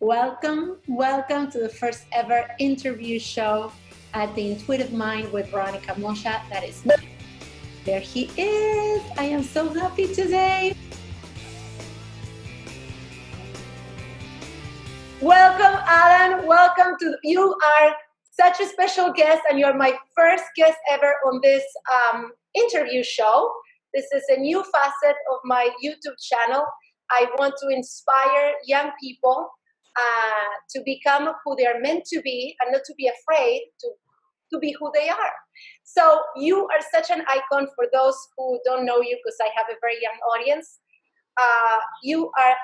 Welcome to the first ever interview show at the Intuitive Mind with Veronica Moya. That is me. There he is. I am so happy today. Welcome, Alan. Welcome to you. Are such a special guest, and you're my first guest ever on this interview show. This is a new facet of my YouTube channel. I want to inspire young people to become who they are meant to be and not to be afraid to be who they are. So you are such an icon for those who don't know you, because I have a very young audience. You are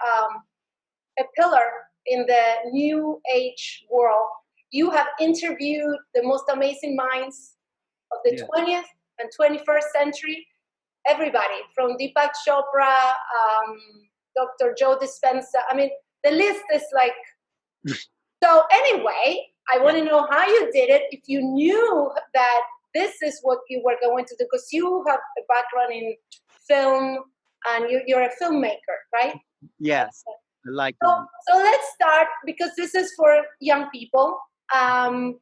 a pillar in the new age world. You have interviewed the most amazing minds of the 20th and 21st century. Everybody from Deepak Chopra, Dr. Joe Dispenza. I mean, the list is like, so anyway, I want to know how you did it, if you knew that this is what you were going to do, because you have a background in film and you're a filmmaker, right? Yes, I like that. So let's start, because this is for young people. And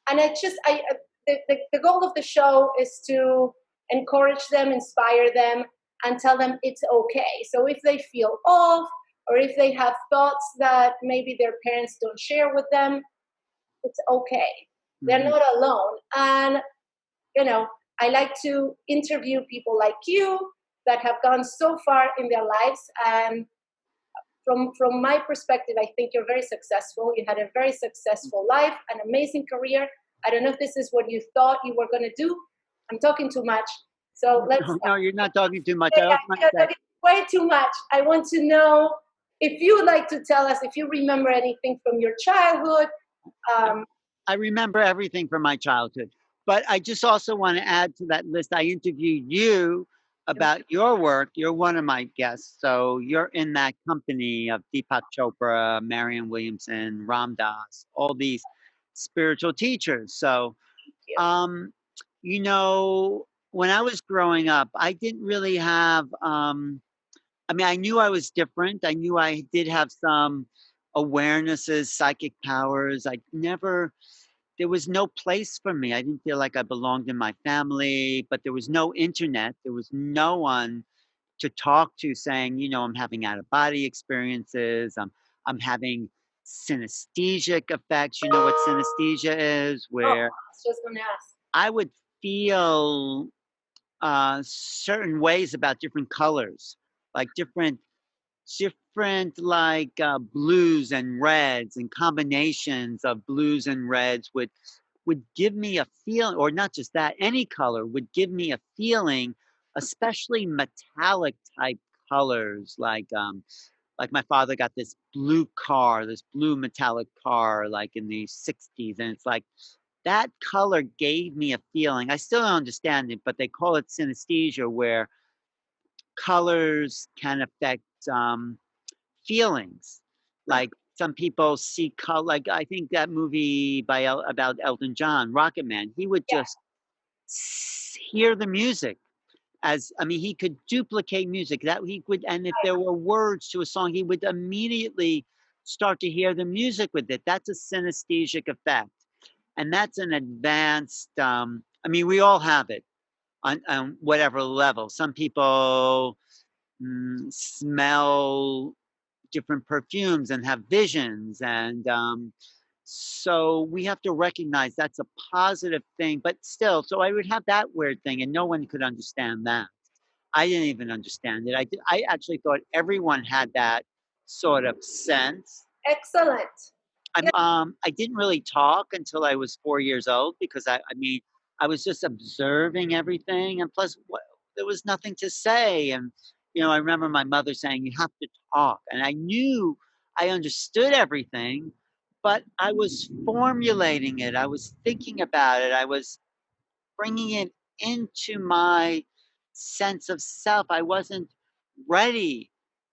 the goal of the show is to encourage them, inspire them, and tell them it's okay. So if they feel off, or if they have thoughts that maybe their parents don't share with them, it's okay. They're not alone. And, you know, I like to interview people like you that have gone so far in their lives. And from my perspective, I think you're very successful. You had a very successful life, an amazing career. I don't know if this is what you thought you were going to do. I'm talking too much. So let's start. No, you're not talking too much. You're talking way too much. I want to know if you would like to tell us if you remember anything from your childhood. I remember everything from my childhood, but I just also want to add to that list. I interviewed you about your work. You're one of my guests, so you're in that company of Deepak Chopra, Marianne Williamson, Ram Dass, all these spiritual teachers. So, you know, when I was growing up, I didn't really have. I mean, I knew I was different. I knew I did have some awarenesses, psychic powers. There was no place for me. I didn't feel like I belonged in my family, but there was no internet. There was no one to talk to saying, you know, I'm having out of body experiences. I'm having synesthesic effects. You know what synesthesia is? Where I was just going to ask. I would feel certain ways about different colors. Like different like blues and reds, and combinations of blues and reds would give me a feeling, or not just that, any color would give me a feeling, especially metallic type colors, like my father got this blue metallic car, like in the 60s, and it's like that color gave me a feeling. I still don't understand it, but they call it synesthesia, where colors can affect feelings. Like some people see color. Like I think that movie about Elton John, Rocket Man. He would just hear the music. He could duplicate music that he would, and if there were words to a song, he would immediately start to hear the music with it. That's a synesthesic effect, and that's an advanced. We all have it on whatever level. Some people smell different perfumes and have visions, and so we have to recognize that's a positive thing. But still, so I would have that weird thing, and no one could understand that. I didn't even understand it. I actually thought everyone had that sort of sense. Excellent. I didn't really talk until I was 4 years old, because I was just observing everything, and plus there was nothing to say. And you know, I remember my mother saying, you have to talk. And I knew I understood everything, but I was formulating it. I was thinking about it. I was bringing it into my sense of self. I wasn't ready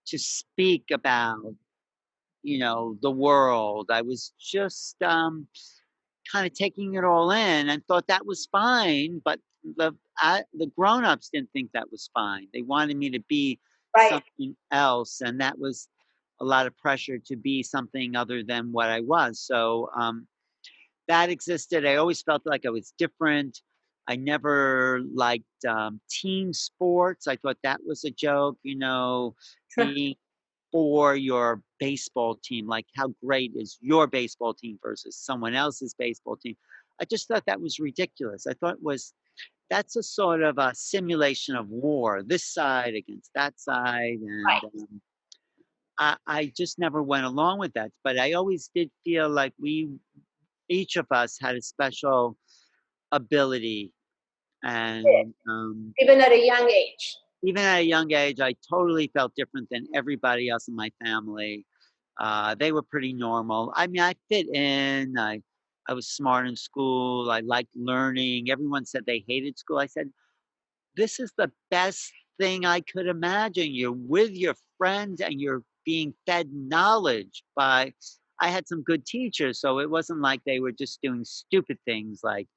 to speak about, you know, the world. I was just kind of taking it all in and thought that was fine. But the grown-ups didn't think that was fine. They wanted me to be something else, and that was a lot of pressure to be something other than what I was. So that existed. I always felt like I was different. I never liked team sports. I thought that was a joke, you know, being for your baseball team. Like, how great is your baseball team versus someone else's baseball team? I just thought that was ridiculous. I thought that's a sort of a simulation of war, this side against that side, and Right. I just never went along with that. But I always did feel like each of us had a special ability, and Even at a young age. even at a young age, I totally felt different than everybody else in my family. They were pretty normal. I mean, I fit in. I was smart in school. I liked learning. Everyone said they hated school. I said, this is the best thing I could imagine. You're with your friends and you're being fed knowledge by. I had some good teachers, so it wasn't like they were just doing stupid things Right.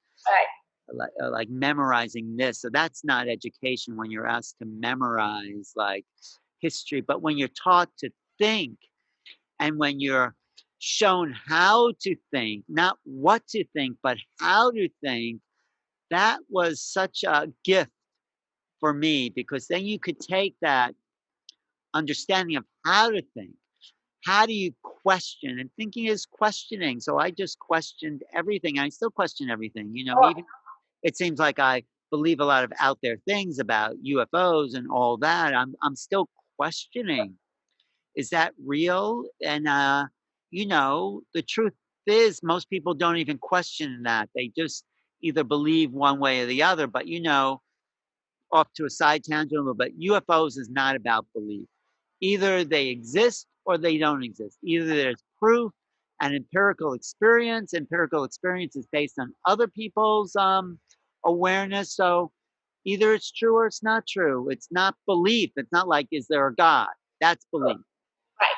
like memorizing this. So that's not education when you're asked to memorize like history, but when you're taught to think and when you're shown how to think, not what to think, but how to think, that was such a gift for me because then you could take that understanding of how to think. How do you question? And thinking is questioning. So I just questioned everything. I still question everything, you know, Oh, even it seems like I believe a lot of out there things about UFOs and all that. I'm still questioning. Is that real? And you know, the truth is most people don't even question that. They just either believe one way or the other. But you know, off to a side tangent a little bit, UFOs is not about belief. Either they exist or they don't exist. Either there's proof and empirical experience. Empirical experience is based on other people's awareness. So either it's true or it's not true. It's not belief. It's not like, is there a God? That's belief. right.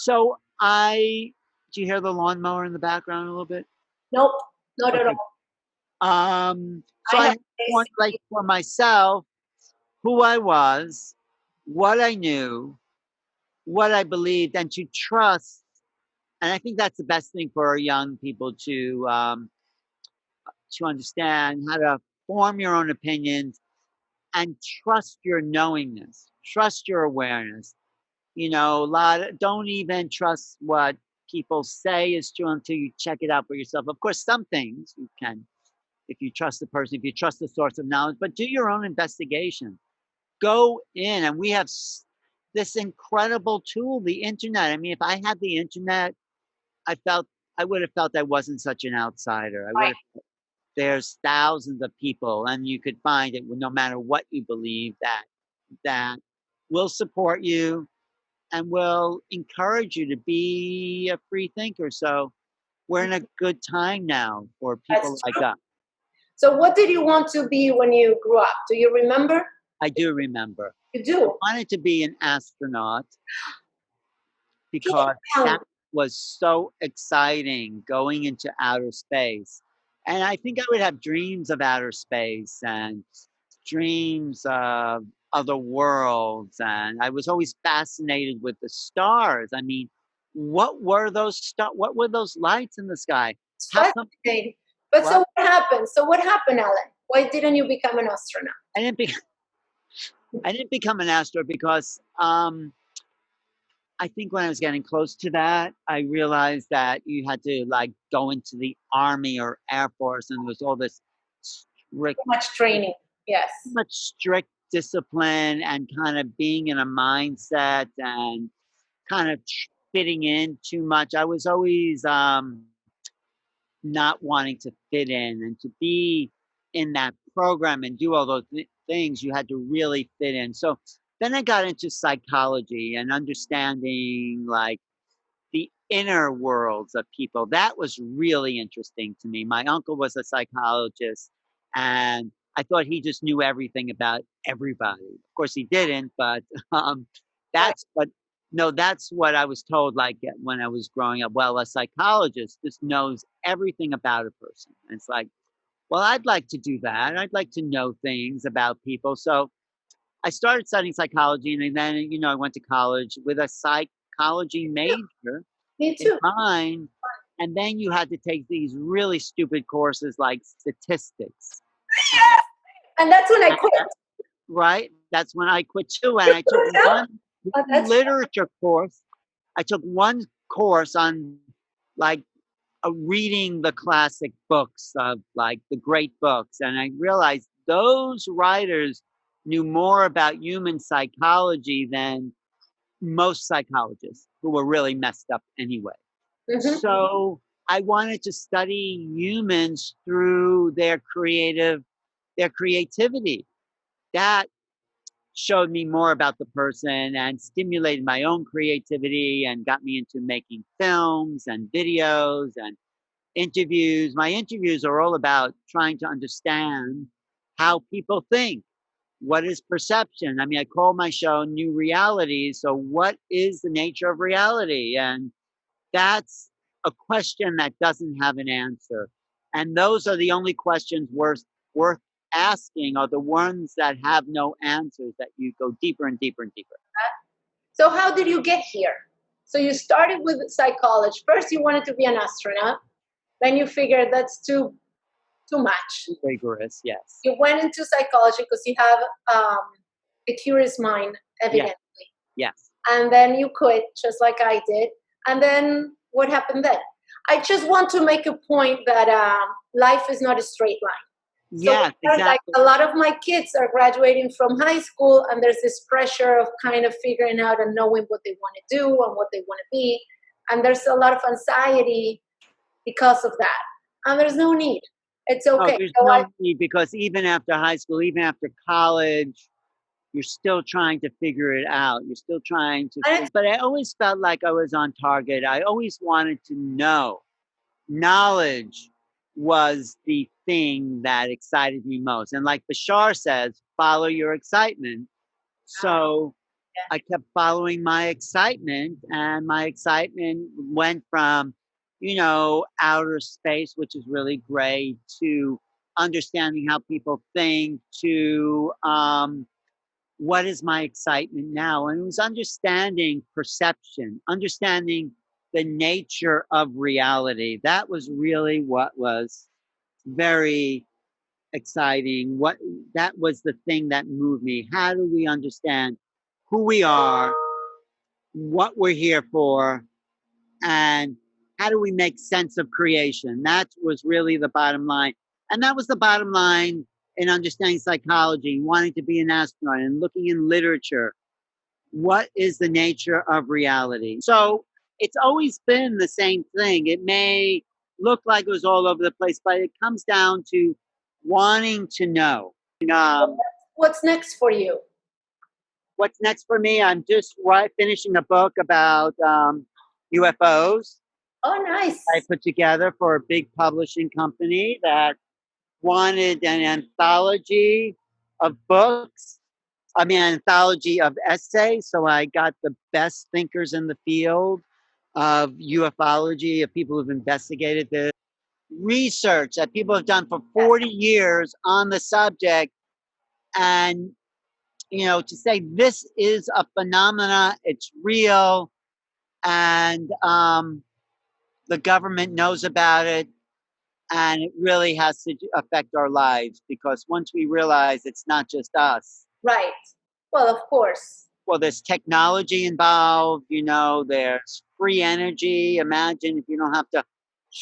So do you hear the lawnmower in the background a little bit? Nope. Not at Okay. all. So I I have had to formulate for myself who I was, what I knew, what I believed, and to trust. And I think that's the best thing for our young people to understand how to form your own opinions and trust your knowingness, trust your awareness. You know, don't even trust what people say is true until you check it out for yourself. Of course, some things you can, if you trust the person, if you trust the source of knowledge, but do your own investigation. Go in, and we have this incredible tool, the internet. I mean, if I had the internet, I would have felt I wasn't such an outsider. I would right. have. There's thousands of people, and you could find it no matter what you believe that will support you and will encourage you to be a free thinker. So we're in a good time now for people That's like true. us. So what did you want to be when you grew up? Do you remember? I do remember. You I do. wanted to be an astronaut Get because down. that was so exciting going into outer space. And I think I would have dreams of outer space and dreams of other worlds. And I was always fascinated with the stars. I mean, what were those lights in the sky? It's How come fascinating. But so what? what happened? So what happened, Alan? Why didn't you become an astronaut? I didn't be I didn't become an astronaut because I think when I was getting close to that, I realized that you had to like go into the army or air force, and there was all this strict, Too much training. Yes. much strict discipline, and kind of being in a mindset and kind of fitting in too much. I was always not wanting to fit in, and to be in that program and do all those things, you had to really fit in. So then I got into psychology and understanding like the inner worlds of people. That was really interesting to me. My uncle was a psychologist, and I thought he just knew everything about everybody. Of course, he didn't, but Right. that's what. No, that's what I was told. Like when I was growing up, well, a psychologist just knows everything about a person. And it's like, well, I'd like to do that. I'd like to know things about people. So I started studying psychology, and then I went to college with a psychology major Me in too. mind, and then you had to take these really stupid courses like statistics. And that's when I quit. Right? That's when I quit too, and You I took quit too? one Oh, that's literature course. I took one course on like reading the classic books of like the great books, and I realized those writers knew more about human psychology than most psychologists who were really messed up anyway. Mhm. So I wanted to study humans through their creativity. That showed me more about the person and stimulated my own creativity and got me into making films and videos and interviews. My interviews are all about trying to understand how people think. What is perception? I mean, I call my show New Reality. So, what is the nature of reality? And that's a question that doesn't have an answer. And those are the only questions worth asking, are the ones that have no answers, that you go deeper and deeper and deeper. So how did you get here? So you started with psychology. First, you wanted to be an astronaut. Then you figured that's too much. Rigorous, yes. You went into psychology because you have a curious mind, evidently. Yes. And then you quit, just like I did. And then what happened then? I just want to make a point that life is not a straight line. Yes, exactly. Like a lot of my kids are graduating from high school, and there's this pressure of kind of figuring out and knowing what they want to do and what they want to be. And there's a lot of anxiety because of that. And there's no need. It's okay. No, there's So no need, because even after high school, even after college, you're still trying to figure it out. You're still trying to, but I always felt like I was on target. I always wanted to know. Knowledge was the thing that excited me most. And like Bashar says, follow your excitement. So I kept following my excitement, and my excitement went from, outer space, which is really great, to understanding how people think, to what is my excitement now? And it was understanding perception, understanding the nature of reality. That was really what was very exciting. That was the thing that moved me. How do we understand who we are, what we're here for, and how do we make sense of creation? That was really the bottom line. And that was the bottom line in understanding psychology, wanting to be an astronaut and looking in literature. What is the nature of reality? So it's always been the same thing. It may look like it was all over the place, but it comes down to wanting to know. what's next for you? What's next for me? I'm just finishing a book about UFOs. Oh, nice. I put together for a big publishing company that wanted an anthology of books. I mean, an anthology of essays. So I got the best thinkers in the field of ufology, of people who've investigated this, research that people have done for 40 years on the subject. And, to say this is a phenomena, it's real, and the government knows about it, and it really has to affect our lives, because once we realize it's not just us. Right. Well, of course. Well, there's technology involved, there's free energy. Imagine if you don't have to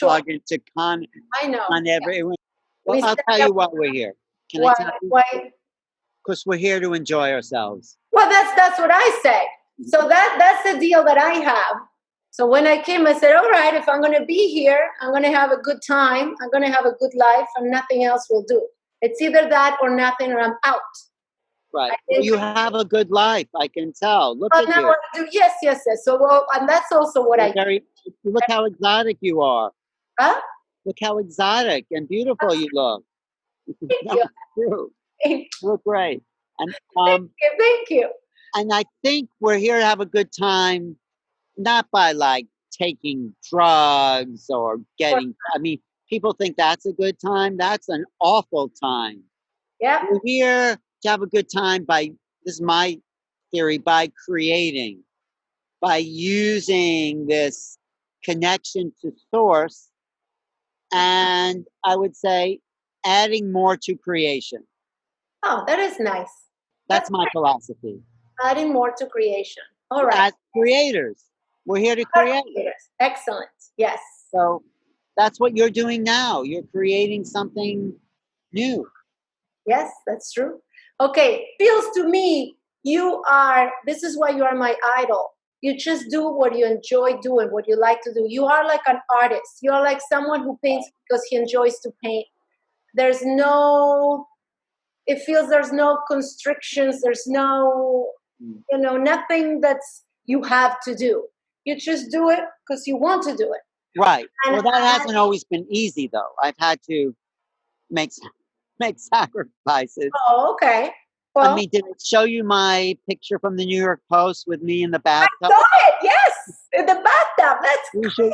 plug into I know. on everyone. Well, I'll tell you why we're here. Can I tell you? Why? Because we're here to enjoy ourselves. Well, that's what I say. So that's the deal that I have. So when I came, I said, all right, if I'm going to be here, I'm going to have a good time. I'm going to have a good life, and nothing else will do. It's either that or nothing, or I'm out. Right. Well, you have a good life. I can tell. Look at you. Yes. So, and that's also what look how exotic you are. Huh? Look how exotic and beautiful you look. Thank you. True. Thank you look great. And thank you. And I think we're here to have a good time, not by like taking drugs or getting. I mean, people think that's a good time. That's an awful time. Yeah. We're here to have a good time by, this is my theory, by creating. by using this connection to source, and I would say adding more to creation. Oh, that is nice. That's my philosophy. Adding more to creation. All right. As creators, we're here to create. Excellent. Yes. So that's what you're doing now. You're creating something new. Yes, that's true. Okay, feels to me this is why you are my idol. You just do what you enjoy doing, what you like to do. You are like an artist. You are like someone who paints because he enjoys to paint. There's no, it feels there's no constrictions. There's no, nothing that's you have to do. You just do it because you want to do it. Right. And well, that hasn't always been easy, though. I've had to make sacrifices. Oh, okay. Well, I mean, did I show you my picture from the New York Post with me in the bathtub? I saw it. Yes, in the bathtub.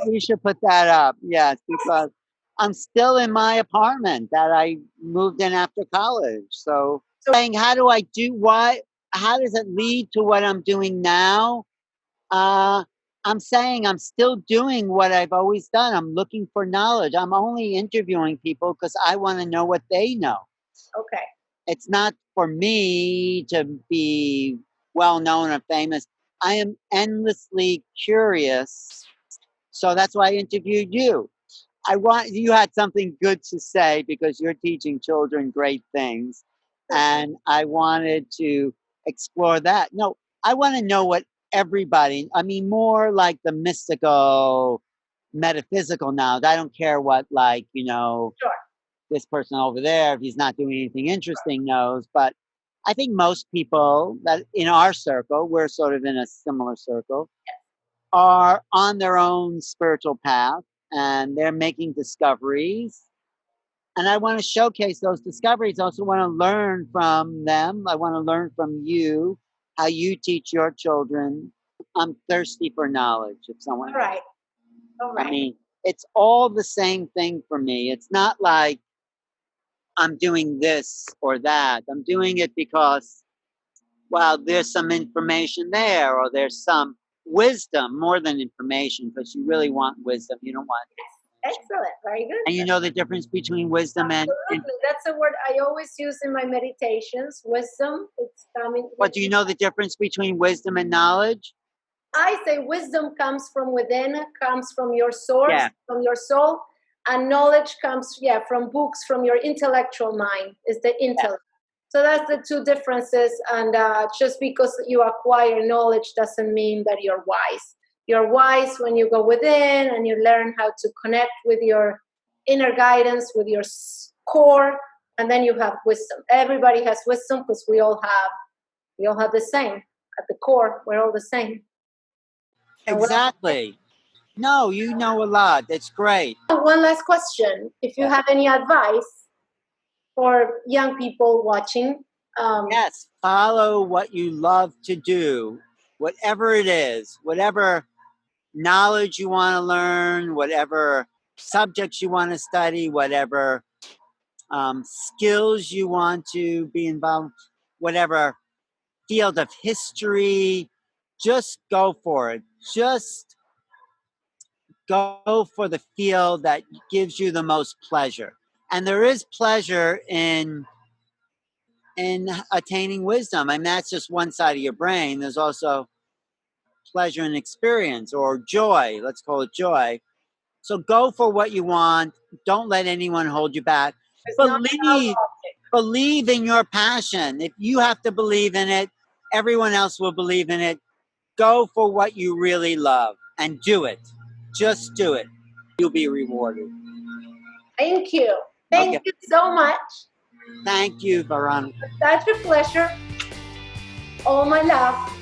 We should put that up. Yes, because I'm still in my apartment that I moved in after college. So saying, how do I do what? How does it lead to what I'm doing now? I'm saying I'm still doing what I've always done. I'm looking for knowledge. I'm only interviewing people because I want to know what they know. Okay. It's not for me to be well known or famous. I am endlessly curious. So that's why I interviewed you. You had something good to say because you're teaching children great things. And I wanted to explore that. No, I want to know what everybody, I mean, more like the mystical, metaphysical knowledge. I don't care what, Sure. this person over there, if he's not doing anything interesting, knows. But I think most people that in our circle, we're sort of in a similar circle, are on their own spiritual path and they're making discoveries. And I want to showcase those discoveries. I also want to learn from them. I want to learn from you how you teach your children. I'm thirsty for knowledge. If someone, All right. I mean, it's all the same thing for me. It's not like I'm doing this or that. I'm doing it because, well, there's some information there, or there's some wisdom more than information, because you really want wisdom. You don't want. Excellent. Very good. And you know the difference between wisdom and. That's a word I always use in my meditations. Wisdom. It's coming. But do you know the difference between wisdom and knowledge? I say wisdom comes from within, comes from your source, from your soul, and knowledge comes, from books, from your intellectual mind. Is the intellect. So that's the two differences. And just because you acquire knowledge doesn't mean that you're wise. You're wise when you go within and you learn how to connect with your inner guidance, with your core, and then you have wisdom. Everybody has wisdom because we all have the same. At the core, we're all the same. Exactly. No, you know a lot. That's great. One last question. If you have any advice for young people watching. Yes, follow what you love to do, whatever it is, whatever knowledge you want to learn, whatever subjects you want to study, whatever skills you want to be involved, whatever field of history, just go for it. Just go for the field that gives you the most pleasure. And there is pleasure in attaining wisdom. I mean, that's just one side of your brain. There's also pleasure and experience, or joy. Let's call it joy. So go for what you want. Don't let anyone hold you back. Believe in your passion. If you have to believe in it, everyone else will believe in it. Go for what you really love and do it. Just do it. You'll be rewarded. Thank you. Thank you so much. Thank you, Veronica. Such a pleasure. All my love.